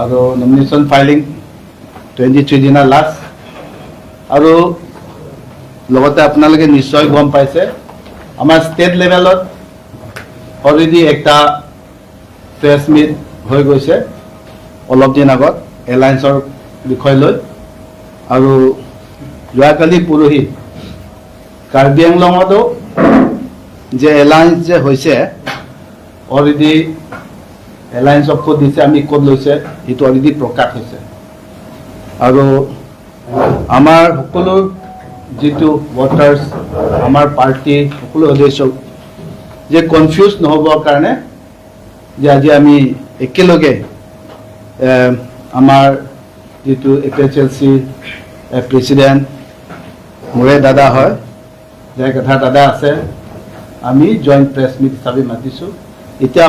আৰু nomination filing 23 দিনা last আৰু লগতে আপোনালোকে নিশ্চয় গম পাইছে আমাৰ ষ্টেট লেভেলত অলৰেডি একটা প্ৰেছ মিট হৈ গৈছে অলপ দিন আগত এলায়েন্সৰ বিষয় লৈ আৰু যোৱাকালি পৰহি কাৰ্বি আংলঙতো যে এলায়েন্স যে হৈছে অলৰেডি এলায়েন্সক ক'ত দিছে আমি ক'ত লৈছে এইটো অলৰেডি প্ৰকাশ হৈছে আৰু আমাৰ সকলো যিটো ভোটাৰ্ছ আমাৰ পাৰ্টি সকলো সদস্য যে কনফিউজ নহ'বৰ কাৰণে যে আজি আমি একেলগে আমাৰ যিটো APHLC প্ৰেচিডেণ্ট মোৰে দাদা হয় যাৰ কথা দাদা আছে আমি জইণ্ট প্ৰেছ মিট হিচাপে মাতিছোঁ এতিয়া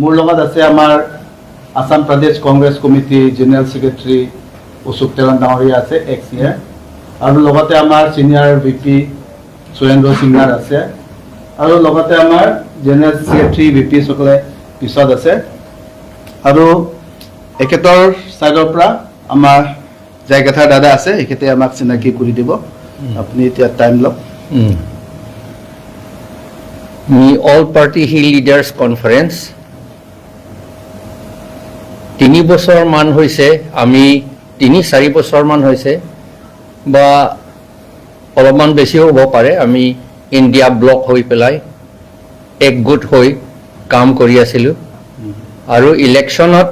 মোৰ লগত আছে আমাৰ Assam Pradesh Congress committee general secretary Ashok Telan ডাঙৰীয়া আছে এক্স আৰু লগতে আমাৰ চিনিয়ৰ VP সুৰেন্দ্ৰ সিংহাৰ আছে আৰু লগতে আমাৰ জেনেৰেল ছেক্ৰেটাৰী VP সকলে পিছত আছে আৰু একেটাৰ সাইডৰ পৰা আমাৰ যাই কথা দাদা আছে একেতে আমাক চিনাকি কৰি দিব আপুনি এতিয়া টাইম লওক All Party Hill Leaders Conference 3 বছৰ মান হৈছে আমি 3-4 বছৰ মান হৈছে বা অলপমান বেছি হ'ব পাৰে আমি ইণ্ডিয়া ব্লক হৈ পেলাই একগোট হৈ কাম কৰি আছিলোঁ আৰু ইলেকশ্যনত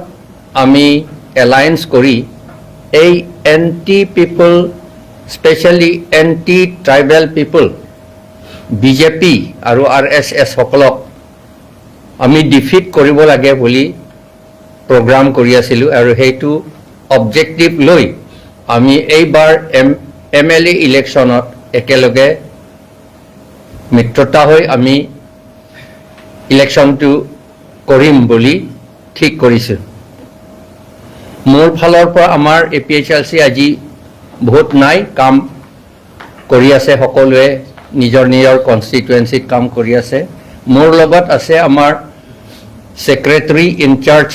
আমি এলায়েন্স কৰি এই এন্টি পিপল স্পেচিয়েলি এন্টি ট্ৰাইবেল পিপল BJP আৰু RSS সকলক আমি ডিফিট কৰিব লাগে বুলি প্ৰগ্ৰাম কৰি আছিলোঁ আৰু সেইটো অবজেক্টিভ লৈ আমি এইবাৰ MLA ইলেকশ্যনত একেলগে মিত্ৰতা হৈ আমি ইলেকশ্যনটো কৰিম বুলি ঠিক কৰিছোঁ মোৰ ফালৰ পৰা আমাৰ APHLC আজি বহুত নাই কাম কৰি আছে সকলোৱে নিজৰ কনষ্টিটুৱেন্সিত কাম কৰি আছে মোৰ লগত আছে আমাৰ secretary in-charge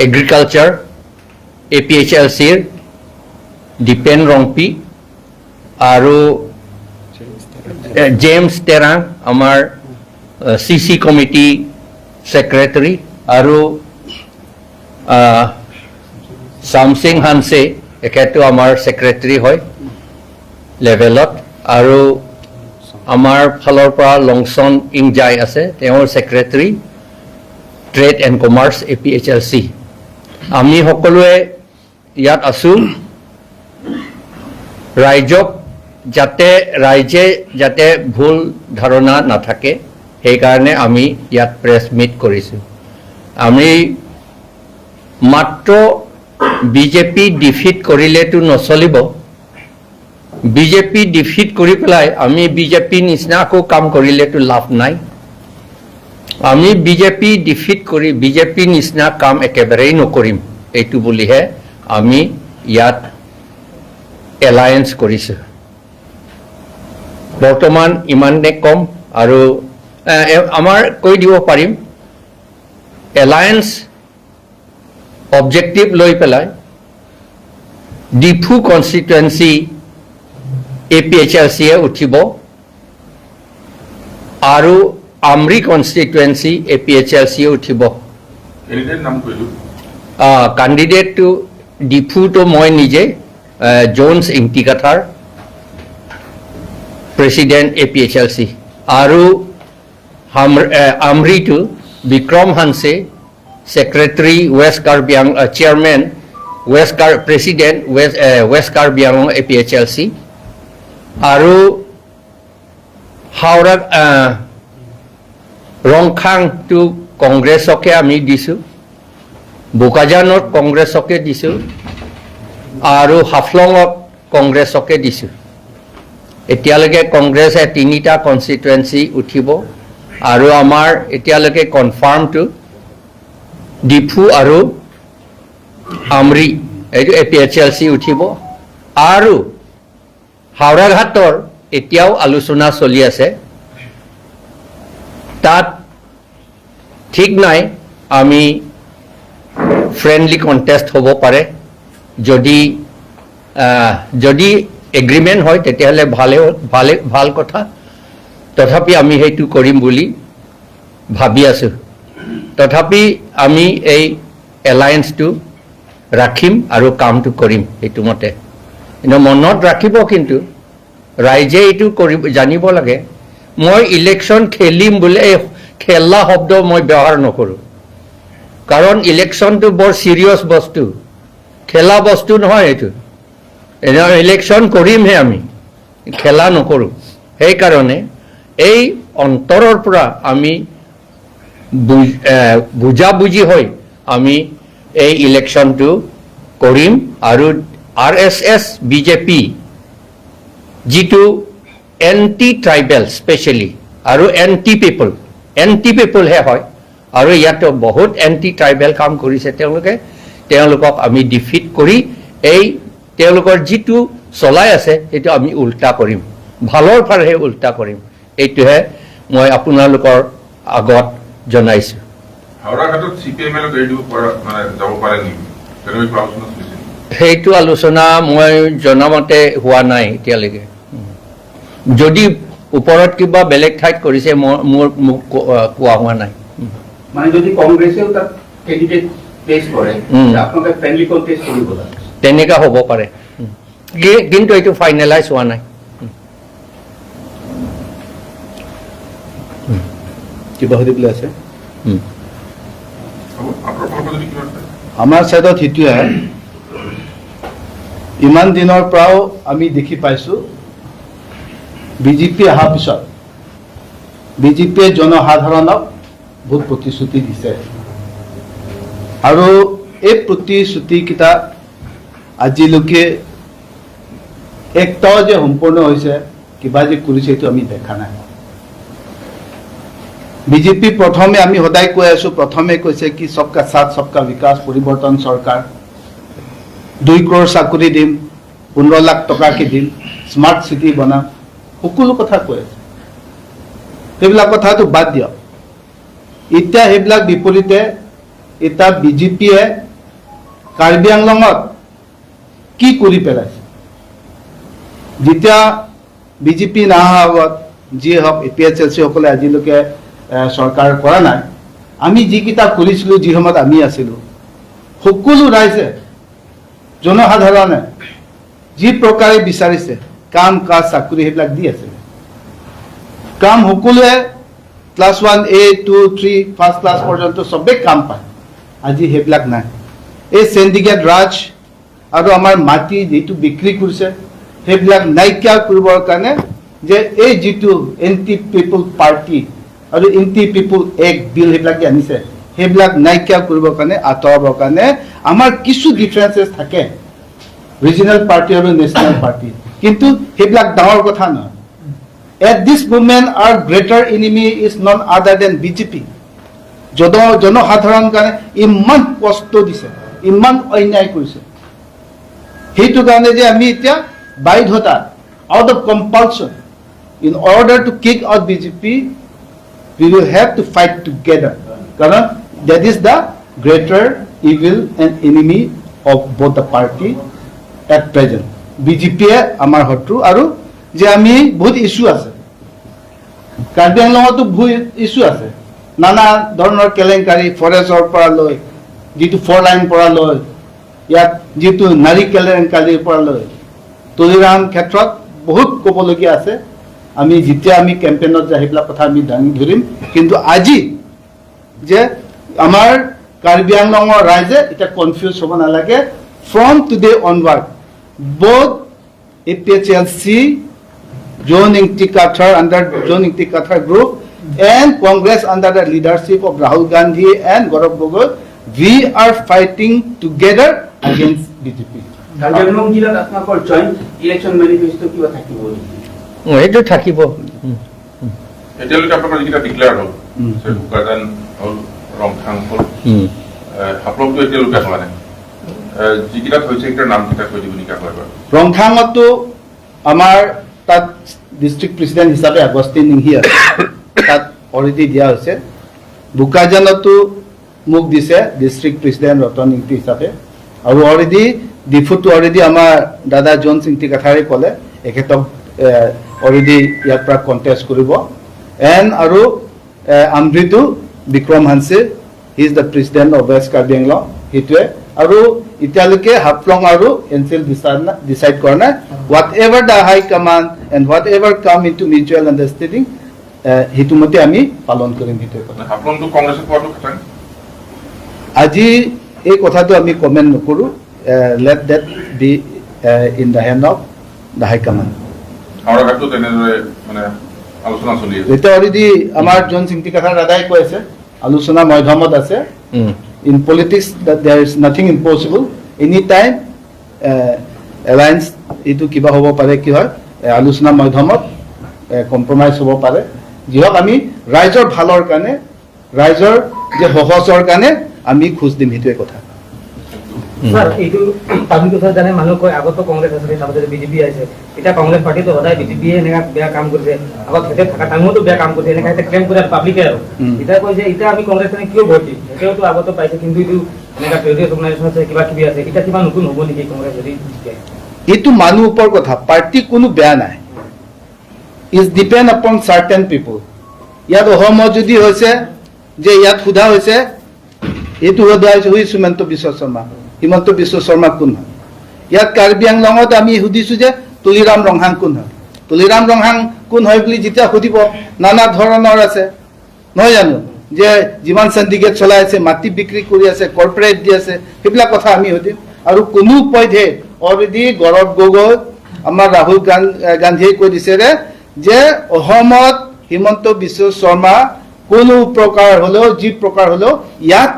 agriculture APHLCৰ Dipen Rongpi আৰু জেমছ টেৰাং আমাৰ CC কমিটি সেক্ৰেটাৰী আৰু শামসিং হানছে এখেতো আমাৰ সেক্ৰেটাৰী হয় লেভেলত আৰু আমাৰ ফালৰ পৰা লংচন ইংজাই আছে তেওঁৰ secretary trade and commerce APHLC আমি সকলোৱে ইয়াত আছো ৰাইজে যাতে ভুল ধাৰণা নাথাকে সেইকাৰণে আমি ইয়াত প্ৰেছ মিট কৰিছোঁ আমি মাত্ৰ BJP ডিফিট কৰিলেতো নচলিব BJP ডিফিট কৰি পেলাই আমি BJP নিচিনা আকৌ কাম কৰিলেতো লাভ নাই আমি BJP ডিফিট কৰি BJP নিচিনা কাম একেবাৰেই নকৰিম এইটো বুলিহে আমি ইয়াত এলায়েন্স কৰিছোঁ বৰ্তমান ইমানে কম আৰু আমাৰ কৈ দিব পাৰিম এলায়েন্স অবজেক্টিভ লৈ পেলাই ডিফু কনষ্টিটুৱেন্সি APHLC উঠিব আৰু আমৰি কনষ্টিটুৱেন্সি APHLC উঠিব কেণ্ডিডেট টু ডিফু তো মই নিজে জোনছ ইংটিকাথাৰ প্ৰেচিডেণ্ট APHLC আৰু আমৰি টু Bikram Hanse secretary west Karbi Anglong chairman president west Karbi Anglong APHLC আৰু হাওৰা ৰংখাংটো কংগ্ৰেছকে আমি দিছোঁ বোকাজানত কংগ্ৰেছকে দিছোঁ আৰু হাফলঙত কংগ্ৰেছকে দিছোঁ এতিয়ালৈকে কংগ্ৰেছে 3টা কনষ্টিটুৱেন্সি উঠিব আৰু আমাৰ এতিয়ালৈকে কনফাৰ্মটো ডিফু আৰু আমৰি এইটো APHLC উঠিব আৰু হাওৰাঘাটৰ এতিয়াও আলোচনা চলি আছে তাত ঠিক নাই আমি ফ্ৰেণ্ডলি কণ্টেষ্ট হ'ব পাৰে যদি এগ্ৰিমেণ্ট হয় তেতিয়াহ'লে ভাল কথা তথাপি আমি সেইটো কৰিম বুলি ভাবি আছোঁ তথাপি আমি এই এলায়েন্সটো ৰাখিম আৰু কামটো কৰিম সেইটো মতে কিন্তু মনত ৰাখিব কিন্তু ৰাইজে এইটো কৰিব জানিব লাগে মই ইলেকশ্যন খেলিম বুলি এই খেলা শব্দ মই ব্যৱহাৰ নকৰোঁ কাৰণ ইলেকশ্যনটো বৰ চিৰিয়াছ বস্তু খেলা বস্তু নহয় এইটো ইলেকশ্যন কৰিমহে আমি খেলা নকৰোঁ সেইকাৰণে এই অন্তৰৰ পৰা আমি বুজাবুজি হৈ আমি এই ইলেকশ্যনটো কৰিম আৰু RSS BJP যিটো এণ্টি ট্ৰাইবেল স্পেচিয়েলি আৰু এণ্টি পিপলহে হয় আৰু ইয়াতো বহুত এণ্টি ট্ৰাইবেল কাম কৰিছে তেওঁলোকক আমি ডিফিট কৰি এই তেওঁলোকৰ যিটো চলাই আছে সেইটো আমি উল্টা কৰিম ভালৰ ফালেহে উল্টা কৰিম এইটোহে মই আপোনালোকৰ আগত জনাইছোঁ হাওড়াঘাটত CPM মানে যাব পাৰে নেকি তেনেকুৱা আলোচনা চলিছে সেইটো আলোচনা মই জনামতে হোৱা নাই এতিয়ালৈকে যদি ওপৰত কিবা বেলেগ ঠাইত কৰিছে মোক কোৱা হোৱা নাই মানে যদি কংগ্ৰেছেও তাত কেণ্ডিডেট প্লেচ কৰে আপোনালোকে ফ্ৰেণ্ডলি কণ্টেষ্ট কৰিব তেনেকুৱা হ'ব পাৰে কিন্তু এইটো ফাইনেলাইজ হোৱা নাই কিবা সুধিবলৈ আছে আপোনাৰ ফালৰ পৰা যদি কিবা আমাৰ ছাইডত সেইটোৱে ইমান দিনৰ পৰাও আমি দেখি পাইছোঁ বিজেপি অহাৰ পিছত বিজেপিয়ে জনসাধাৰণক বহুত প্ৰতিশ্ৰুতি দিছে আৰু এই প্ৰতিশ্ৰুতিকেইটা আজিলৈকে একটাও যে সম্পূৰ্ণ হৈছে কিবা যে কৰিছে এইটো আমি দেখা নাই বিজেপি প্ৰথমে আমি সদায় কৈ আছোঁ প্ৰথমে কৈছে কি সবকা সাথ সবকা বিকাশ পৰিৱৰ্তন চৰকাৰ 2 crore চাকৰি দিম 15 লাখ টকাকে দিম স্মাৰ্ট চিটি বনাম সকলো কথা কৈ আছে সেইবিলাক কথাটো বাদ দিয়ক এতিয়া সেইবিলাক বিপৰীতে এটা বিজেপিয়ে কাৰ্বি আংলঙত কি কৰি পেলাইছে যেতিয়া বিজেপি নাহা আগত যিয়ে হওক APHLC সকলে আজিলৈকে চৰকাৰ কৰা নাই আমি যিকেইটা কৰিছিলোঁ যি সময়ত আমি আছিলোঁ সকলো ৰাইজে জনসাধাৰণে যি প্ৰকাৰে বিচাৰিছে কাম কাজ চাকৰি সেইবিলাক দি আছে কাম সকলোৱে ক্লাছ 1A 2 3 ফাৰ্ষ্ট ক্লাছ পৰ্যন্ত চবেই কাম পায় আজি সেইবিলাক নাই এই চেণ্ডিকেট ৰাজ আৰু আমাৰ মাটি যিটো বিক্ৰী কৰিছে সেইবিলাক নাইকিয়া কৰিবৰ কাৰণে যে এই যিটো এণ্টি পিপল পাৰ্টি আৰু এণ্টি পিপল এক বিল সেইবিলাক যে আনিছে সেইবিলাক নাইকিয়া কৰিবৰ কাৰণে আঁতৰাবৰ কাৰণে আমাৰ কিছু ডিফাৰেঞ্চেছ থাকে ৰিজনেল পাৰ্টি আৰু নেশ্যনেল পাৰ্টি কিন্তু সেইবিলাক ডাঙৰ কথা নহয় at this moment our greater enemy is none other than BJP জনসাধাৰণ কাৰণে ইমান কষ্ট দিছে ইমান অন্যায় কৰিছে সেইটো কাৰণে যে আমি এতিয়া বাধ্যতা out of compulsion in order to kick out BJP we will have to fight together কাৰণ that is the greater evil and enemy of both the party at present BJP আমাৰ শত্ৰু আৰু যে আমি বহুত ইস্যু আছে কাৰ্বি আংলঙতো বহুত ইস্যু আছে নানা ধৰণৰ কেলেংকাৰী ফৰেষ্টৰ পৰা লৈ যিটো 4 লাইন পৰা লৈ ইয়াত যিটো নাৰী কেলেংকাৰীৰ পৰা লৈ তলিৰাম ক্ষেত্ৰত বহুত ক'বলগীয়া আছে আমি যেতিয়া আমি কেম্পেইনত যাই সেইবিলাক কথা আমি দাঙি ধৰিম কিন্তু আজি যে আমাৰ কাৰ্বি আংলঙৰ ৰাইজে এতিয়া কনফিউজ হ'ব নালাগে from today onward both APHLC joining Tikathar under joining Tikathar group and Congress under the leadership of Rahul Gandhi and Gaurav Gogoi we are fighting together against BJP Karbi Anglong জিলাত আপোনালোকৰ জইণ্ট ইলেকশ্যন মেনিফেষ্টো কিবা থাকিব এইটো থাকিব এতিয়ালৈকে আপোনালোকৰ যিকেইটা declare হ'ল বুকাজান হ'ল ৰংথাং হ'ল আপোনালোকতো এতিয়ালৈকে হোৱা নাই যিকেইটাত হৈছে সেইকেইটাৰ নামকেইটা কৈ দিব নেকি আকৌ এবাৰ ৰংথাঙতো আমাৰ তাত ডিষ্ট্ৰিক্ট প্ৰেচিডেণ্ট হিচাপে আগষ্টিন নিংহি আছে তাত অলৰেডি দিয়া হৈছে বুকাজানতো মোক দিছে ডিষ্ট্ৰিক্ট প্ৰেচিডেণ্ট ৰতন ইংতি হিচাপে আৰু অলৰেডি ডিফুটো অলৰেডি আমাৰ দাদা জন সিংটি কাঠাৰে ক'লে এখেতক অলৰেডি ইয়াৰ পৰা কণ্টেষ্ট কৰিব এণ্ড আৰু আমৃদু Bikram Hanse he is the president of west Karbi Anglong সেইটোৱে আৰু এতিয়ালৈকে হাফলং আৰু এনচিএল ডিচাইড কৰা নাই whatever the high command and whatever come in to mutual understanding সেইটো মতে আমি পালন কৰিম সেইটোৱে কথা হাফলংটো কংগ্ৰেছে পোৱাটো খাটাং আজি এই কথাটো আমি কমেণ্ট নকৰোঁ let that be in the hand of the high command হাওড়াঘাটটো তেনেদৰে মানে আলোচনা চলি আছে এতিয়া অলৰেডি আমাৰ জন সিংটি কাঠাৰ দাদাই কৈ আছে আলোচনা মাধ্যমত আছে in politics that there is nothing impossible anytime alliance itu kiba hobo pare ki hoy আলোচনা মাধ্যমত কম্প্ৰমাইজ হ'ব পাৰে যিহক আমি ৰাইজৰ ভালৰ কাৰণে ৰাইজৰ যে সহজৰ কাৰণে আমি খোজ দিম সেইটোৱে কথা স্যাৰ এইটো পাব্লিক কথা জানে মানুহ কয় আগতো কংগ্ৰেছ আছিল তাৰপিছত বিজেপি আহিছে এতিয়া কংগ্ৰেছ পাৰ্টিটো সদায় বিজেপিয়ে এনেকা বেয়া কাম কৰিছে আগত হেতে থকা টাইমতো বেয়া কাম কৰিছে এনেকা ক্লেম কৰে পাব্লিকে আৰু এতিয়া কয় যে এতিয়া আমি কংগ্ৰেছ কাৰণে কিয় ভোট দিম হেতেওতো আগতো পাইছে কিন্তু এইটো এনেকা ট্ৰেড অৰ্গেনাইজেশ্যন আছে কিবা কিবি আছে এতিয়া কিবা নতুন হ'ব নেকি কংগ্ৰেছ যদি এইটো মানুহ ওপৰ কথা পাৰ্টি কোনো বেয়া নাই ইজ ডিপেণ্ড আপন চাৰ্টেন পিপল ইয়াত অসমত যদি হৈছে যে ইয়াত সোধা হৈছে এইটো সোধা হৈছে হুই সুমন্ত বিশ্ব শৰ্মা হিমন্ত বিশ্ব শৰ্মা কোন হয় ইয়াত কাৰ্বি আংলঙত আমি সুধিছোঁ যে তুলিৰাম ৰংহাং কোন হয় তুলিৰাম ৰংহাং কোন হয় বুলি যেতিয়া সুধিব নানা ধৰণৰ আছে নহয় জানো যে যিমান সিন্ডিকেট চলাই আছে মাটি বিক্ৰী কৰি আছে কৰ্পৰেট দি আছে সেইবিলাক কথা আমি সুধিম আৰু কোনো পধ্যে অলৰেডি গৌৰৱ গগৈ আমাৰ ৰাহুল গান্ধীয়ে কৈ দিছে যে অসমত হিমন্ত বিশ্ব শৰ্মা কোনো প্ৰকাৰ হ'লেও যি প্ৰকাৰ হ'লেও ইয়াত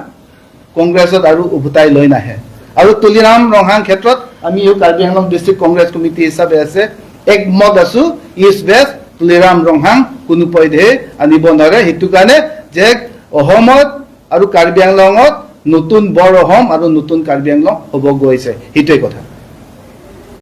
কংগ্ৰেছত আৰু উভতাই লৈ নাহে আৰু তুলিৰাম ৰংহাং ক্ষেত্ৰত আমি কাৰ্বি আংলং ডিষ্ট্ৰিক্ট কংগ্ৰেছ কমিটি হিচাপে আছে একমত আছো ইষ্ট ৱেষ্ট তুলিৰাম ৰংহাং কোনো পধ্যে আনিব নোৱাৰে সেইটো কাৰণে যে অসমত আৰু কাৰ্বি আংলঙত নতুন বৰ অসম আৰু নতুন কাৰ্বি আংলং হ'ব গৈছে সেইটোৱে কথা